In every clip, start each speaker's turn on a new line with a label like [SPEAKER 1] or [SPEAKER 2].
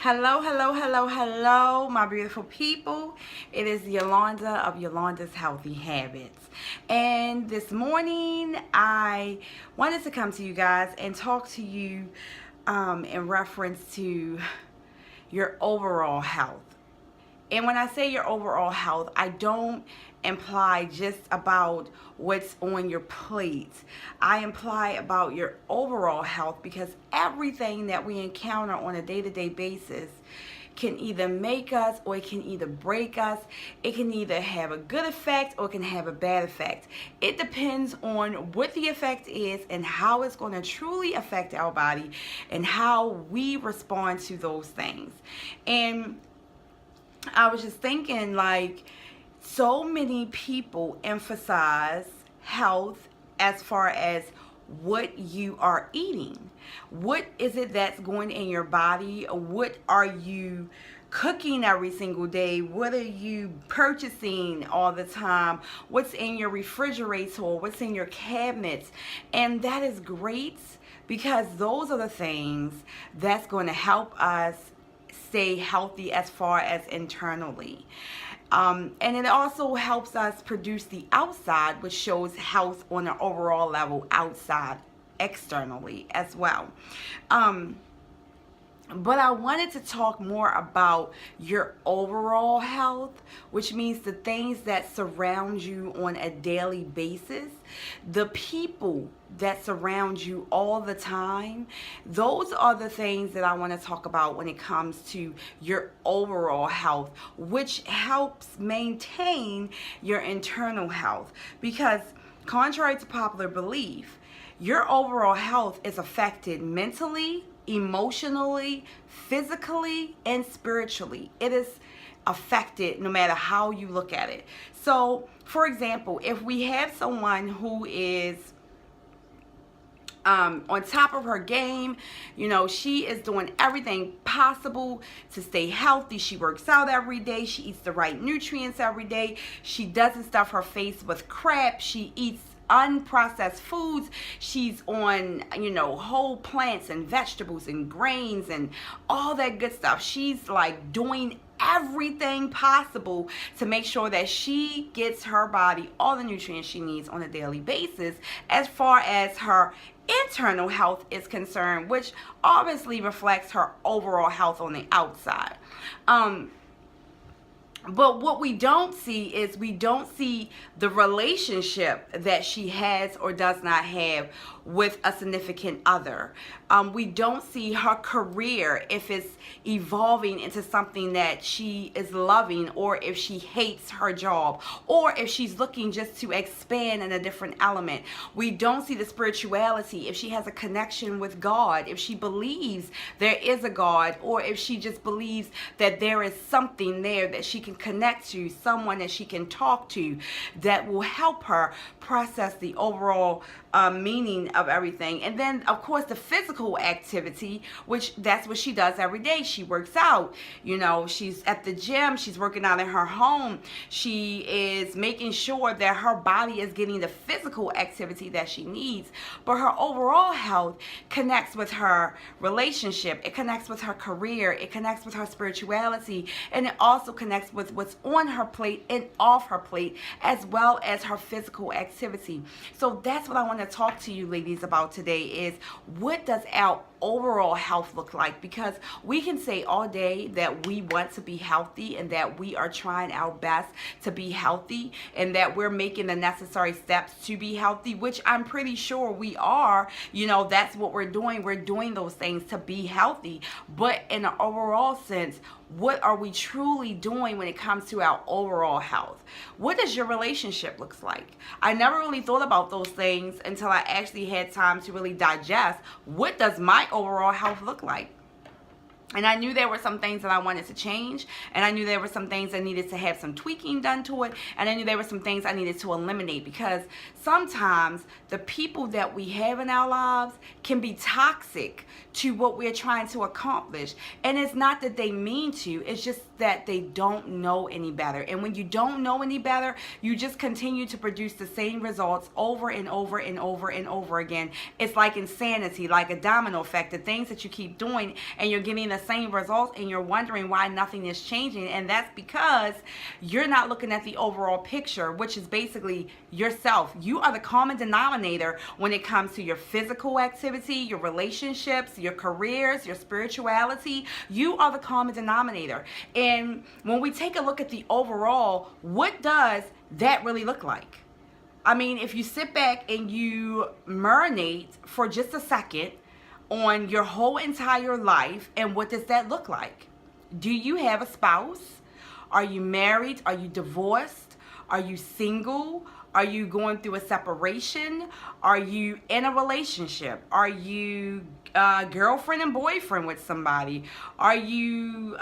[SPEAKER 1] Hello, hello, hello, hello, my beautiful people. It is Yolanda of Yolanda's Healthy Habits. And this morning, I wanted to come to you guys and talk to you in reference to your overall health. And when I say your overall health, I don't imply just about what's on your plate. I imply about your overall health, because everything that we encounter on a day-to-day basis can either make us or it can either break us. It can either have a good effect or it can have a bad effect. It depends on what the effect is and how it's going to truly affect our body and how we respond to those things. And I was just thinking, like, so many people emphasize health as far as what you are eating. What is it that's going in your body? What are you cooking every single day? What are you purchasing all the time? What's in your refrigerator? What's in your cabinets? And that is great, because those are the things that's going to help us stay healthy as far as internally. And it also helps us produce the outside, which shows health on an overall level outside, externally as well. But I wanted to talk more about your overall health, which means the things that surround you on a daily basis, the people that surround you all the time. Those are the things that I want to talk about when it comes to your overall health, which helps maintain your internal health. Because contrary to popular belief, your overall health is affected mentally, emotionally, physically, and spiritually. It is affected no matter how you look at it. So, for example, if we have someone who is on top of her game, she is doing everything possible to stay healthy. She works out every day. She eats the right nutrients every day. She doesn't stuff her face with crap. She eats unprocessed foods. She's on, whole plants and vegetables and grains and all that good stuff. She's like doing everything possible to make sure that she gets her body all the nutrients she needs on a daily basis as far as her internal health is concerned, which obviously reflects her overall health on the outside. But what we don't see is we don't see the relationship that she has or does not have with a significant other. We don't see her career, if it's evolving into something that she is loving, or if she hates her job, or if she's looking just to expand in a different element. We don't see the spirituality, if she has a connection with God, if she believes there is a God, or if she just believes that there is something there that she can connect to, someone that she can talk to that will help her process the overall meaning of everything. And then, of course, the physical activity, which that's what she does every day. She works out, she's at the gym, she's working out in her home. She is making sure that her body is getting the physical activity that she needs. But her overall health connects with her relationship, it connects with her career, it connects with her spirituality, and it also connects with what's on her plate and off her plate, as well as her physical activity. So that's what I want to talk to you ladies about today, is what does our overall health look like? Because we can say all day that we want to be healthy and that we are trying our best to be healthy and that we're making the necessary steps to be healthy, which I'm pretty sure we are. That's what we're doing. We're doing those things to be healthy. But in an overall sense, what are we truly doing when it comes to our overall health? What does your relationship look like? I never really thought about those things until I actually had time to really digest, what does my overall health look like? And I knew there were some things that I wanted to change, and I knew there were some things that needed to have some tweaking done to it, and I knew there were some things I needed to eliminate, because sometimes the people that we have in our lives can be toxic to what we're trying to accomplish. And it's not that they mean to, it's just that they don't know any better. And when you don't know any better, you just continue to produce the same results over and over and over and over again. It's like insanity, like a domino effect, the things that you keep doing and you're getting the the same results and you're wondering why nothing is changing. And that's because you're not looking at the overall picture, which is basically yourself. You are the common denominator when it comes to your physical activity, your relationships, your careers, your spirituality. You are the common denominator. And when we take a look at the overall, what does that really look like? I mean, if you sit back and you marinate for just a second on your whole entire life, and what does that look like? Do you have a spouse? Are you married? Are you divorced? Are you single? Are you going through a separation? Are you in a relationship? Are you girlfriend and boyfriend with somebody? Are you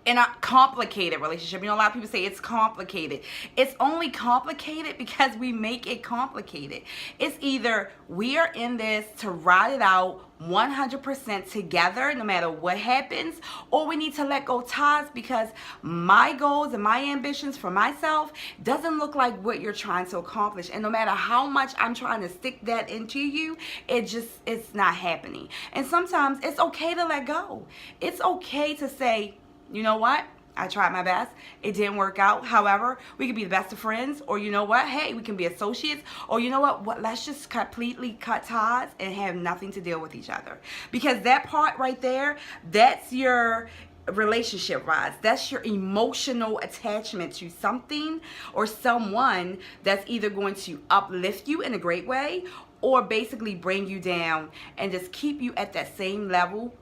[SPEAKER 1] in a complicated relationship? You know, a lot of people say it's complicated. It's only complicated because we make it complicated. It's either we are in this to ride it out 100% together no matter what happens, or we need to let go ties because my goals and my ambitions for myself doesn't look like what you're trying to accomplish. And no matter how much I'm trying to stick that into you, it's not happening. And sometimes it's okay to let go. It's okay to say, you know what? I tried my best. It didn't work out. However, we could be the best of friends, or you know what? Hey, we can be associates, or you know what? Let's just completely cut ties and have nothing to deal with each other. Because that part right there, that's your relationship rise. That's your emotional attachment to something or someone that's either going to uplift you in a great way or basically bring you down and just keep you at that same level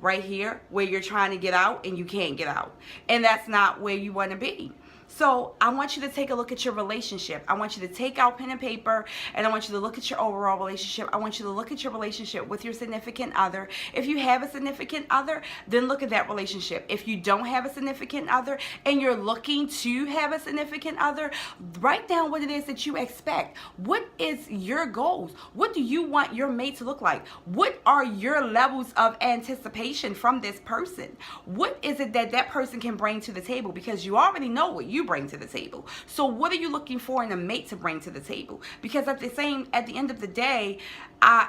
[SPEAKER 1] right here where you're trying to get out and you can't get out. And that's not where you want to be. So I want you to take a look at your relationship. I want you to take out pen and paper, and I want you to look at your overall relationship. I want you to look at your relationship with your significant other. If you have a significant other, then look at that relationship. If you don't have a significant other and you're looking to have a significant other, write down what it is that you expect. What is your goals? What do you want your mate to look like? What are your levels of anticipation from this person? What is it that that person can bring to the table? Because you already know what you bring to the table. So what are you looking for in a mate to bring to the table? Because at the end of the day,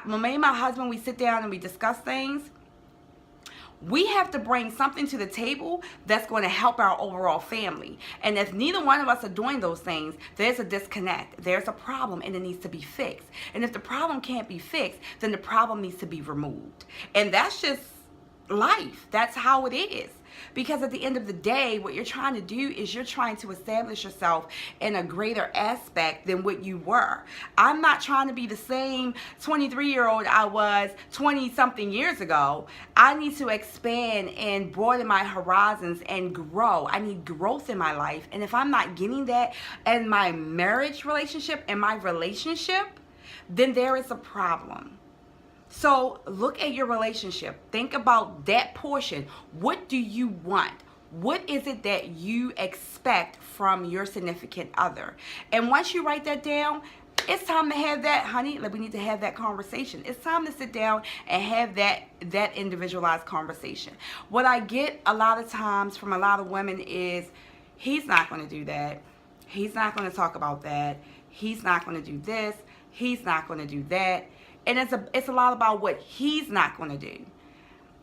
[SPEAKER 1] when me and my husband, we sit down and we discuss things, we have to bring something to the table that's going to help our overall family. And if neither one of us are doing those things, there's a disconnect. There's a problem and it needs to be fixed. And if the problem can't be fixed, then the problem needs to be removed. And that's just life. That's how it is. Because at the end of the day, what you're trying to do is you're trying to establish yourself in a greater aspect than what you were. I'm not trying to be the same 23-year-old I was 20-something years ago. I need to expand and broaden my horizons and grow. I need growth in my life. And if I'm not getting that in my marriage relationship and my relationship, then there is a problem. So look at your relationship. Think about that portion. What do you want? What is it that you expect from your significant other? And once you write that down, it's time to have that, honey, we need to have that conversation. It's time to sit down and have that individualized conversation. What I get a lot of times from a lot of women is, he's not going to do that. He's not going to talk about that. He's not going to do this. He's not going to do that. And it's a lot about what he's not going to do.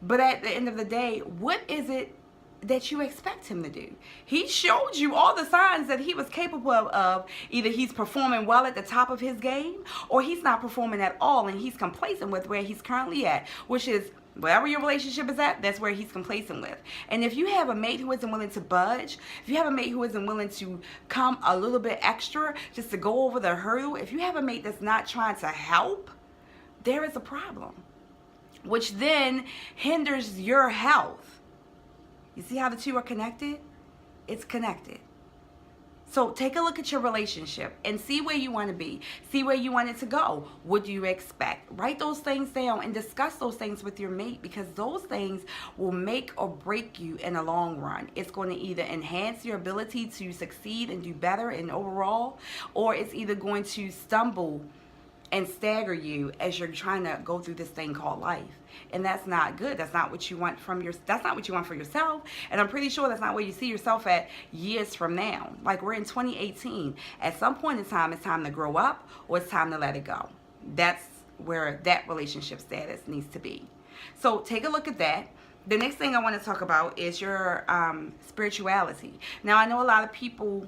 [SPEAKER 1] But at the end of the day, what is it that you expect him to do? He showed you all the signs that he was capable of. Either he's performing well at the top of his game, or he's not performing at all and he's complacent with where he's currently at, which is wherever your relationship is at, that's where he's complacent with. And if you have a mate who isn't willing to budge, if you have a mate who isn't willing to come a little bit extra just to go over the hurdle, if you have a mate that's not trying to help, there is a problem, which then hinders your health. You see how the two are connected? It's connected. So take a look at your relationship and see where you want to be. See where you want it to go. What do you expect? Write those things down and discuss those things with your mate, because those things will make or break you in the long run. It's going to either enhance your ability to succeed and do better in overall, or it's either going to stumble and stagger you as you're trying to go through this thing called life. And that's not good. That's not what you want that's not what you want for yourself. And I'm pretty sure that's not where you see yourself at years from now. Like, we're in 2018. At some point in time, it's time to grow up or it's time to let it go. That's where that relationship status needs to be. So take a look at that. The next thing I want to talk about is your spirituality. Now, I know a lot of people,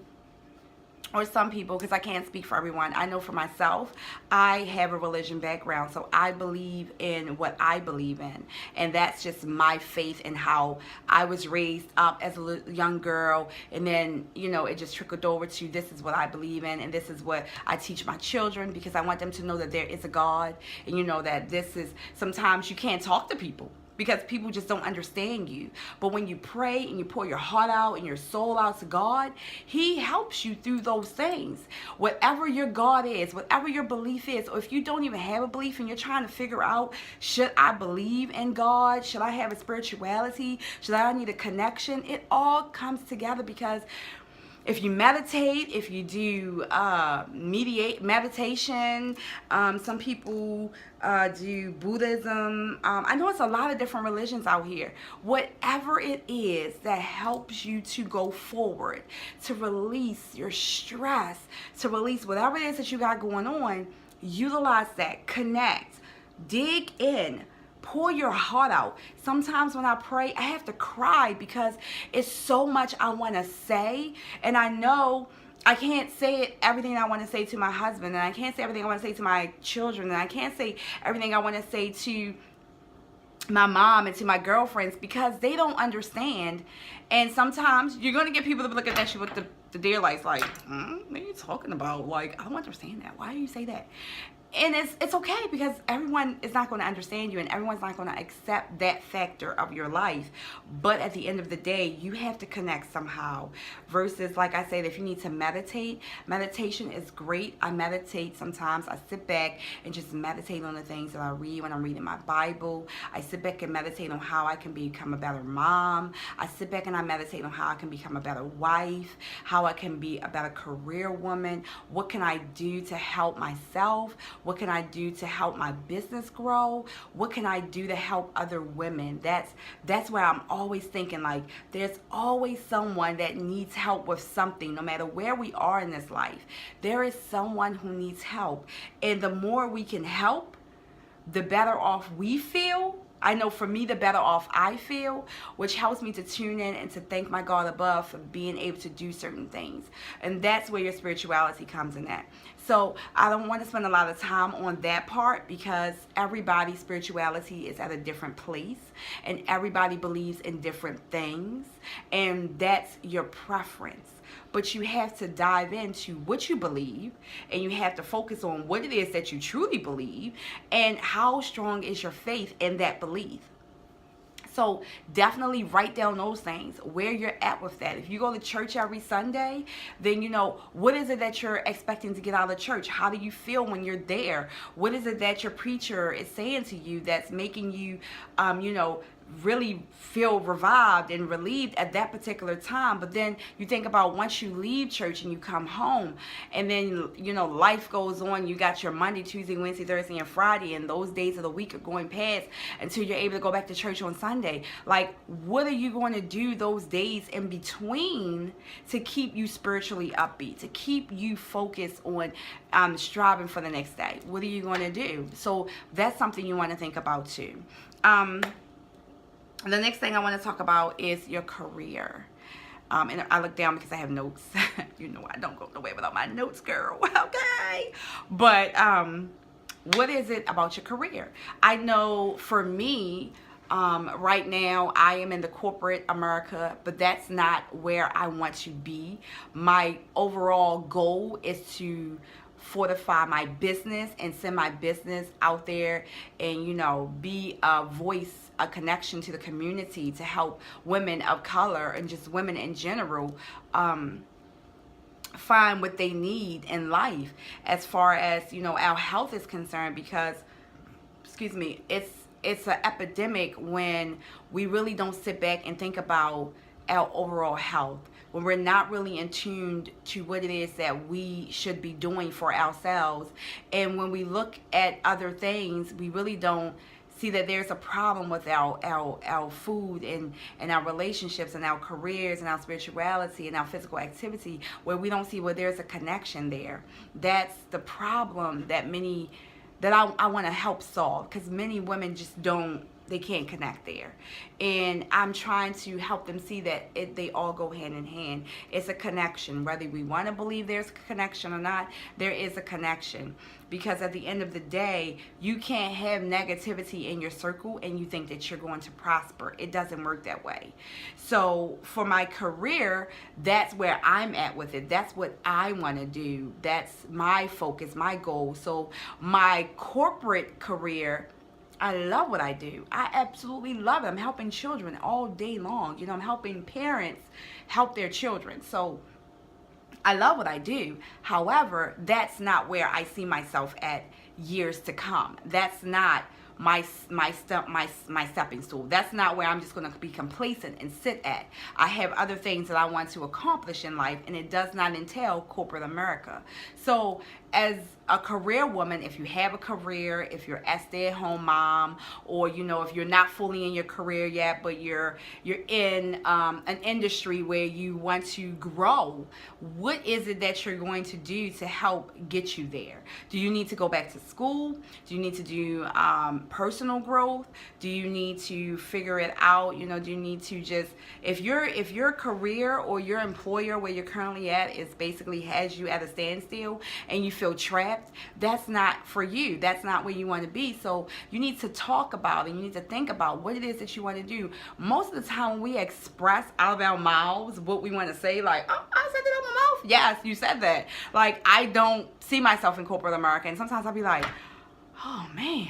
[SPEAKER 1] or some people, because I can't speak for everyone. I know for myself, I have a religion background, so I believe in what I believe in, and that's just my faith and how I was raised up as a young girl, and then, you know, it just trickled over to this is what I believe in, and this is what I teach my children, because I want them to know that there is a God, and you know that this is, sometimes you can't talk to people because people just don't understand you. But when you pray and you pour your heart out and your soul out to God, He helps you through those things. Whatever your God is, whatever your belief is, or if you don't even have a belief and you're trying to figure out, should I believe in God? Should I have a spirituality? Should I need a connection? It all comes together because if you meditate, if you do meditation, some people do Buddhism. I know it's a lot of different religions out here. Whatever it is that helps you to go forward, to release your stress, to release whatever it is that you got going on, utilize that, connect, dig in. Pour your heart out. Sometimes when I pray, I have to cry because it's so much I want to say. And I know I can't say everything I want to say to my husband. And I can't say everything I want to say to my children. And I can't say everything I want to say to my mom and to my girlfriends because they don't understand. And sometimes you're going to get people to look at you with the deer lights like, what are you talking about? Like, I don't understand that. Why do you say that? And it's okay because everyone is not going to understand you and everyone's not going to accept that factor of your life. But at the end of the day, you have to connect somehow. Versus, like I said, if you need to meditate, meditation is great. I meditate sometimes. I sit back and just meditate on the things that I read when I'm reading my Bible. I sit back and meditate on how I can become a better mom. I sit back and I meditate on how I can become a better wife, how I can be a better career woman. What can I do to help myself? What can I do to help my business grow? What can I do to help other women? That's where I'm always thinking, like, there's always someone that needs help with something, no matter where we are in this life. There is someone who needs help. And the more we can help, the better off we feel. I know for me, the better off I feel, which helps me to tune in and to thank my God above for being able to do certain things. And that's where your spirituality comes in at. So I don't want to spend a lot of time on that part because everybody's spirituality is at a different place and everybody believes in different things, and that's your preference. But you have to dive into what you believe, and you have to focus on what it is that you truly believe and how strong is your faith in that belief. So definitely write down those things, where you're at with that. If you go to church every Sunday, then you know, what is it that you're expecting to get out of church? How do you feel when you're there? What is it that your preacher is saying to you that's making you, really feel revived and relieved at that particular time? But then you think about once you leave church and you come home, and then life goes on. You got your Monday, Tuesday, Wednesday, Thursday, and Friday, and those days of the week are going past until you're able to go back to church on Sunday. Like, what are you going to do those days in between to keep you spiritually upbeat, to keep you focused on striving for the next day? What are you going to do? So that's something you want to think about too. The next thing I want to talk about is your career. And I look down because I have notes. I don't go nowhere without my notes, girl. Okay. But what is it about your career? I know for me, right now I am in the corporate America, but that's not where I want to be. My overall goal is to fortify my business and send my business out there and be a voice, a connection to the community, to help women of color and just women in general find what they need in life as far as our health is concerned, because it's an epidemic when we really don't sit back and think about our overall health, when we're not really in tune to what it is that we should be doing for ourselves. And when we look at other things, we really don't see that there's a problem with our food and our relationships and our careers and our spirituality and our physical activity, where we don't see where there's a connection there. That's the problem that I want to help solve, because many women just don't connect there. And I'm trying to help them see that they all go hand in hand. It's a connection. Whether we want to believe there's a connection or not, there is a connection. Because at the end of the day, you can't have negativity in your circle and you think that you're going to prosper. It doesn't work that way. So for my career, that's where I'm at with it. That's what I want to do. That's my focus, my goal. So my corporate career, I love what I do. I absolutely love it. I'm helping children all day long. I'm helping parents help their children. So I love what I do. However, that's not where I see myself at years to come. That's not my stepping stool. That's not where I'm just going to be complacent and sit at. I have other things that I want to accomplish in life, and it does not entail corporate America. So as a career woman, if you have a career, if you're a stay-at-home mom, or if you're not fully in your career yet, but you're in an industry where you want to grow, what is it that you're going to do to help get you there? Do you need to go back to school? Do you need to do personal growth? Do you need to figure it out? Do you need to just, if your career or your employer where you're currently at is basically has you at a standstill and you feel trapped, that's not for you. That's not where you want to be. So you need to talk about it. You need to think about what it is that you want to do. Most of the time when we express out of our mouths what we want to say, like, oh, I said it out my mouth. Yes, you said that. Like, I don't see myself in corporate America. And sometimes I'll be like, oh man,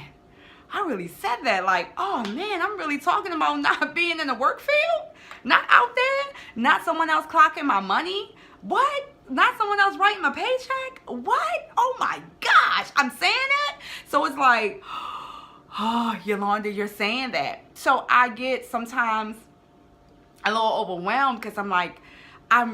[SPEAKER 1] I really said that. Like, oh man, I'm really talking about not being in the work field, not out there, not someone else clocking my money. What? Not someone else writing my paycheck? What? Oh my gosh, I'm saying that? So it's like, oh, Yolanda, you're saying that. So I get sometimes a little overwhelmed because I'm like, I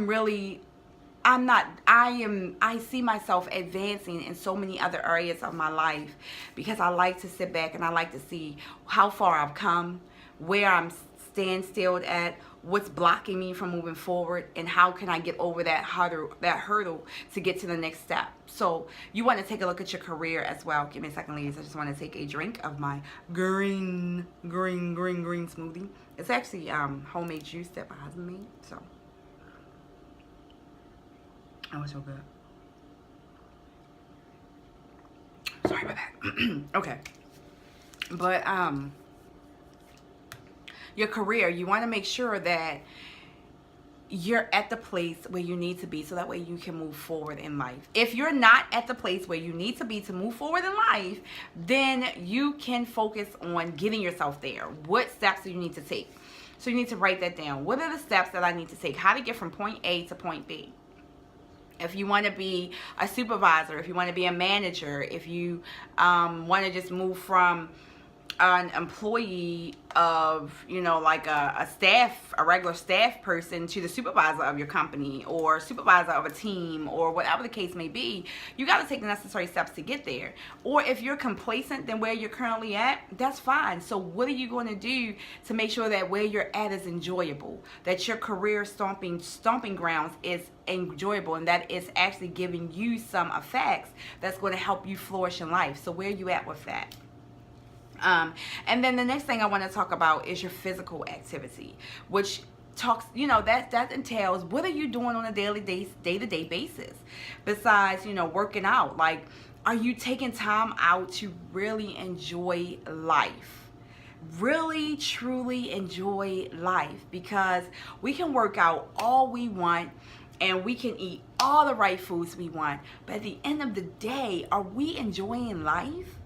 [SPEAKER 1] see myself advancing in so many other areas of my life because I like to sit back and I like to see how far I've come, where I'm standstill at, what's blocking me from moving forward, and how can I get over that hurdle to get to the next step. So you want to take a look at your career as well. Give me a second, ladies. I just want to take a drink of my green smoothie. It's actually homemade juice that my husband made. So oh, it's so good. Sorry about that. Okay. But your career, you want to make sure that you're at the place where you need to be so that way you can move forward in life. If you're not at the place where you need to be to move forward in life, then you can focus on getting yourself there. What steps do you need to take? So you need to write that down. What are the steps that I need to take? How to get from point A to point B? If you want to be a supervisor, if you want to be a manager, if you want to just move from an employee of, like a regular staff person to the supervisor of your company or supervisor of a team or whatever the case may be, you got to take the necessary steps to get there. Or if you're complacent than where you're currently at, that's fine. So what are you going to do to make sure that where you're at is enjoyable, that your career stomping grounds is enjoyable, and that it's actually giving you some effects that's going to help you flourish in life? So where are you at with that? And then the next thing I want to talk about is your physical activity, which talks, that entails what are you doing on a day-to-day basis besides, working out. Like, are you taking time out to really enjoy life? Really, truly enjoy life, because we can work out all we want and we can eat all the right foods we want, but at the end of the day, are we enjoying life?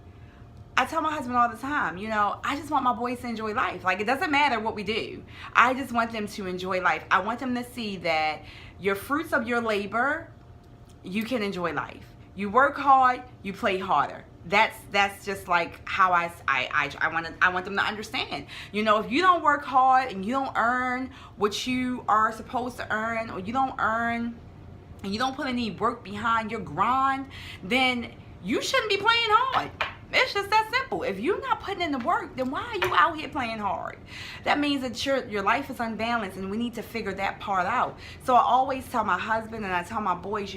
[SPEAKER 1] I tell my husband all the time, I just want my boys to enjoy life. Like, it doesn't matter what we do. I just want them to enjoy life. I want them to see that your fruits of your labor, you can enjoy life. You work hard, you play harder. That's just like how I want them to understand. If you don't work hard and you don't earn what you are supposed to earn, or you don't earn and you don't put any work behind your grind, then you shouldn't be playing hard. It's just that simple. If you're not putting in the work, then why are you out here playing hard? That means that your life is unbalanced, and we need to figure that part out. So I always tell my husband and I tell my boys,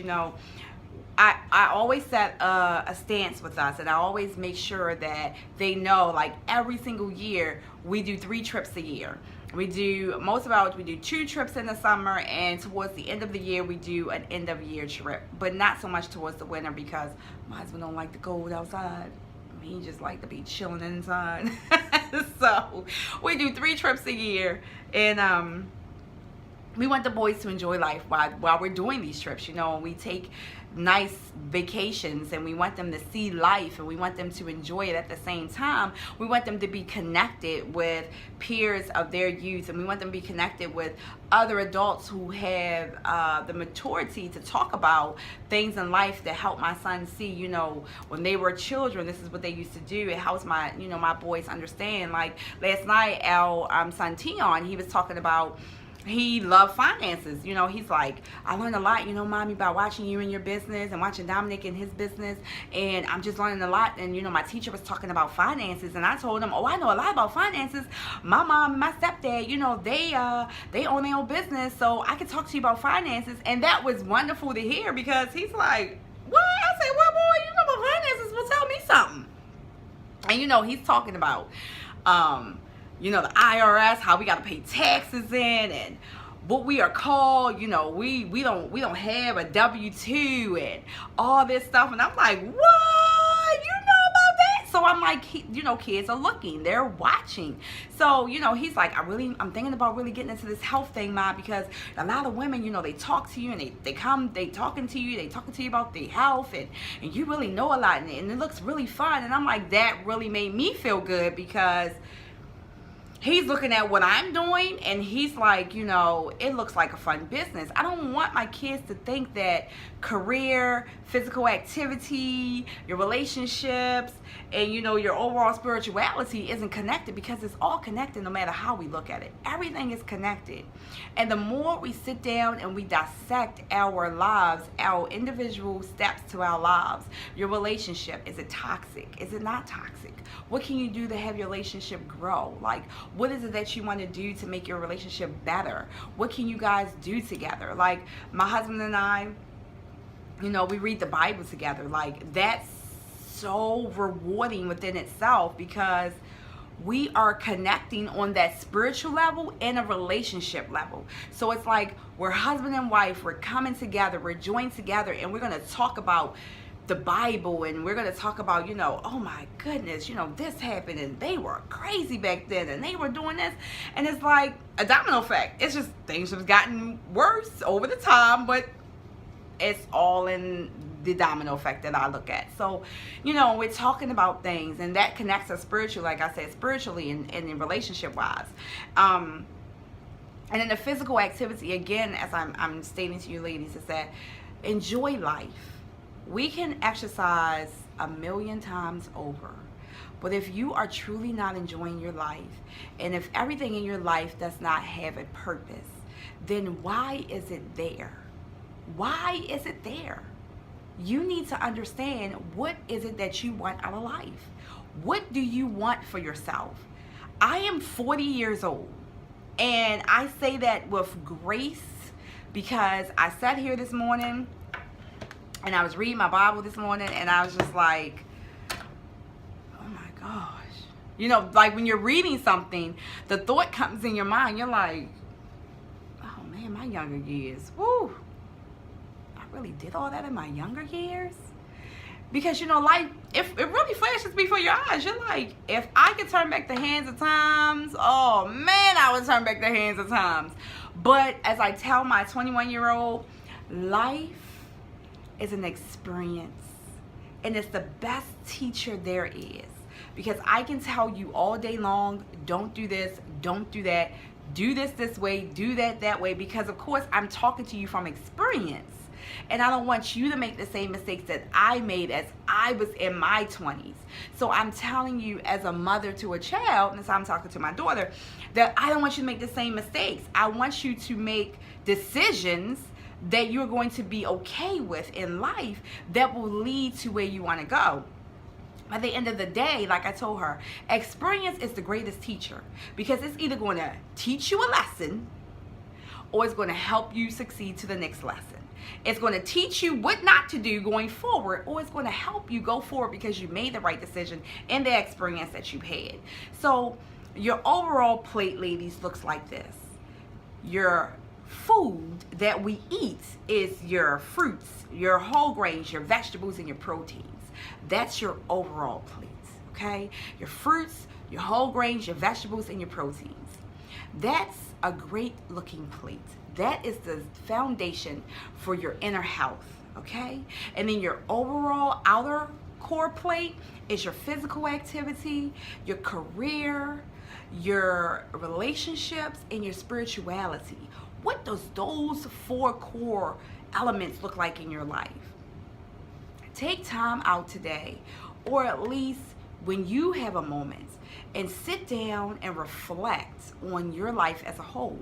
[SPEAKER 1] I always set a stance with us, and I always make sure that they know, like, every single year we do 3 trips a year. We do 2 trips in the summer, and towards the end of the year we do an end of year trip, but not so much towards the winter because my husband don't like the cold outside. He just like to be chilling inside. So we do 3 trips a year, and we want the boys to enjoy life while we're doing these trips. You know, we take nice vacations, and we want them to see life, and we want them to enjoy it. At the same time, we want them to be connected with peers of their youth, and we want them to be connected with other adults who have the maturity to talk about things in life that help my son see, you know, when they were children, this is what they used to do. It helps my, you know, my boys understand. Like last night, our son Tion, he was talking about, he loved finances. You know, he's like, I learned a lot, you know, mommy, by watching you in your business and watching Dominic in his business, and I'm just learning a lot. And you know, my teacher was talking about finances, and I told him, oh, I know a lot about finances. My mom and my stepdad, you know, they own their own business, so I could talk to you about finances. And that was wonderful to hear, because he's like, what? I said, well, boy, you know about finances, well, tell me something. And you know, he's talking about you know, the IRS, how we got to pay taxes in, and what we are called. You know, we don't have a W-2 and all this stuff. And I'm like, what? You know about that? So I'm like, you know, kids are looking, they're watching. So, you know, he's like, I'm thinking about really getting into this health thing, Ma, because a lot of women, you know, they talk to you, and they talking to you about their health, and you really know a lot, and it looks really fun. And I'm like, that really made me feel good, because he's looking at what I'm doing, and he's like, you know, it looks like a fun business. I don't want my kids to think that career, physical activity, your relationships, and, you know, your overall spirituality isn't connected, because it's all connected no matter how we look at it. Everything is connected. And the more we sit down and we dissect our lives, our individual steps to our lives, your relationship, is it toxic? Is it not toxic? What can you do to have your relationship grow? Like, what is it that you want to do to make your relationship better? What can you guys do together? Like, my husband and I, you know, we read the Bible together. Like, that's so rewarding within itself, because we are connecting on that spiritual level and a relationship level. So it's like we're husband and wife, we're coming together, we're joined together, and we're going to talk about the Bible, and we're going to talk about, you know, oh my goodness, you know, this happened, and they were crazy back then, and they were doing this. And it's like a domino effect. It's just things have gotten worse over the time, but it's all in the domino effect that I look at. So, you know, we're talking about things, and that connects us spiritually, like I said, spiritually and in relationship wise. And in the physical activity, again, as I'm stating to you ladies, is that enjoy life. We can exercise 1,000,000 times over, but if you are truly not enjoying your life, and if everything in your life does not have a purpose, then why is it there? Why is it there? You need to understand, what is it that you want out of life? What do you want for yourself? I am 40 years old, and I say that with grace, because I sat here this morning and I was reading my Bible this morning, and I was just like, oh my gosh. You know, like when you're reading something, the thought comes in your mind. You're like, oh man, my younger years. Woo. I really did all that in my younger years? Because, you know, life, if it really flashes before your eyes, you're like, if I could turn back the hands of times, oh man, I would turn back the hands of times. But as I tell my 21-year-old, life is an experience, and it's the best teacher there is, because I can tell you all day long, don't do this, don't do that, do this way, do that way, because of course I'm talking to you from experience, and I don't want you to make the same mistakes that I made as I was in my 20s. So I'm telling you, as a mother to a child, and so I'm talking to my daughter, that I don't want you to make the same mistakes. I want you to make decisions that you're going to be okay with in life that will lead to where you want to go. At the end of the day, like I told her, experience is the greatest teacher, because it's either going to teach you a lesson, or it's going to help you succeed to the next lesson. It's going to teach you what not to do going forward, or it's going to help you go forward because you made the right decision in the experience that you had. So your overall plate, ladies, looks like this. Your food that we eat is your fruits, your whole grains, your vegetables, and your proteins. That's your overall plate, okay? Your fruits, your whole grains, your vegetables, and your proteins. That's a great looking plate. That is the foundation for your inner health, okay? And then your overall outer core plate is your physical activity, your career, your relationships, and your spirituality. What does those 4 core elements look like in your life? Take time out today, or at least when you have a moment, and sit down and reflect on your life as a whole.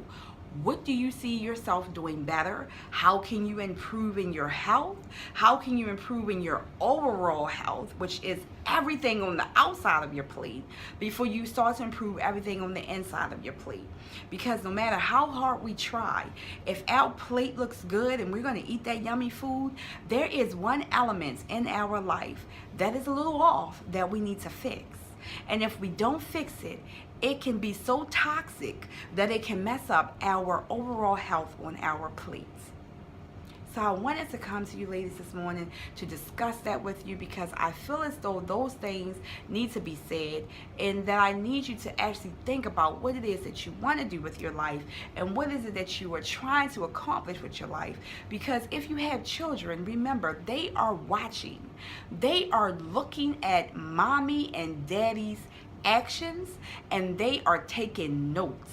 [SPEAKER 1] What do you see yourself doing better? How can you improve in your health? How can you improve in your overall health, which is everything on the outside of your plate, before you start to improve everything on the inside of your plate? Because no matter how hard we try, if our plate looks good and we're going to eat that yummy food, there is one element in our life that is a little off that we need to fix. And if we don't fix it, it can be so toxic that it can mess up our overall health on our plates. So I wanted to come to you ladies this morning to discuss that with you, because I feel as though those things need to be said, and that I need you to actually think about what it is that you want to do with your life, and what is it that you are trying to accomplish with your life. Because if you have children, remember, they are watching. They are looking at mommy and daddy's actions, and they are taking notes.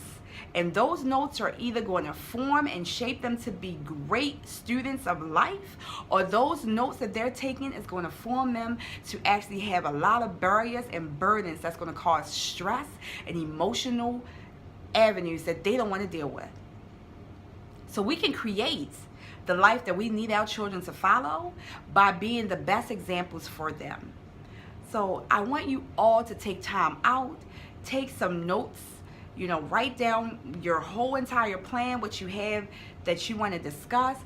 [SPEAKER 1] And those notes are either going to form and shape them to be great students of life, or those notes that they're taking is going to form them to actually have a lot of barriers and burdens that's going to cause stress and emotional avenues that they don't want to deal with. So we can create the life that we need our children to follow by being the best examples for them. So I want you all to take time out, take some notes, write down your whole entire plan, what you have that you want to discuss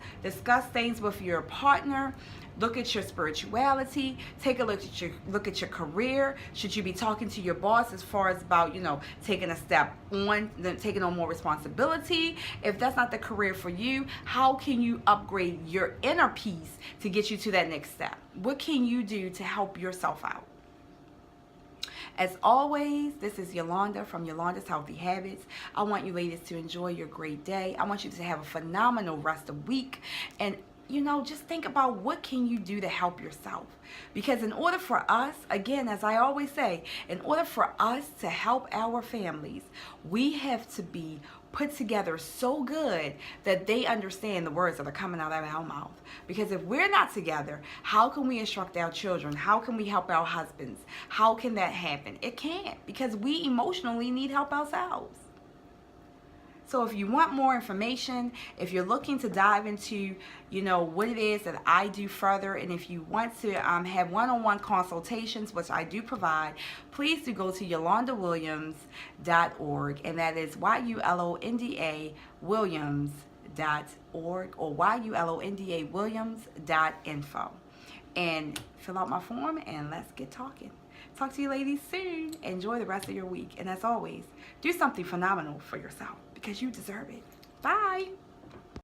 [SPEAKER 1] things with your partner, look at your spirituality, take a look at your career. Should you be talking to your boss as far as about, taking a step on, taking on more responsibility? If that's not the career for you, how can you upgrade your inner peace to get you to that next step? What can you do to help yourself out? As always, this is Yolanda from Yolanda's Healthy Habits. I want you ladies to enjoy your great day. I want you to have a phenomenal rest of the week. And, just think about what can you do to help yourself. Because in order for us, again, as I always say, in order for us to help our families, we have to be put together so good that they understand the words that are coming out of our mouth. Because if we're not together, how can we instruct our children? How can we help our husbands? How can that happen? It can't, because we emotionally need help ourselves. So if you want more information, if you're looking to dive into, what it is that I do further, and if you want to have one-on-one consultations, which I do provide, please do go to YolandaWilliams.org, and that is YULONDA Williams.org, or YULONDA Williams.info, and fill out my form and let's get talking. Talk to you ladies soon. Enjoy the rest of your week, and as always, do something phenomenal for yourself, because you deserve it. Bye.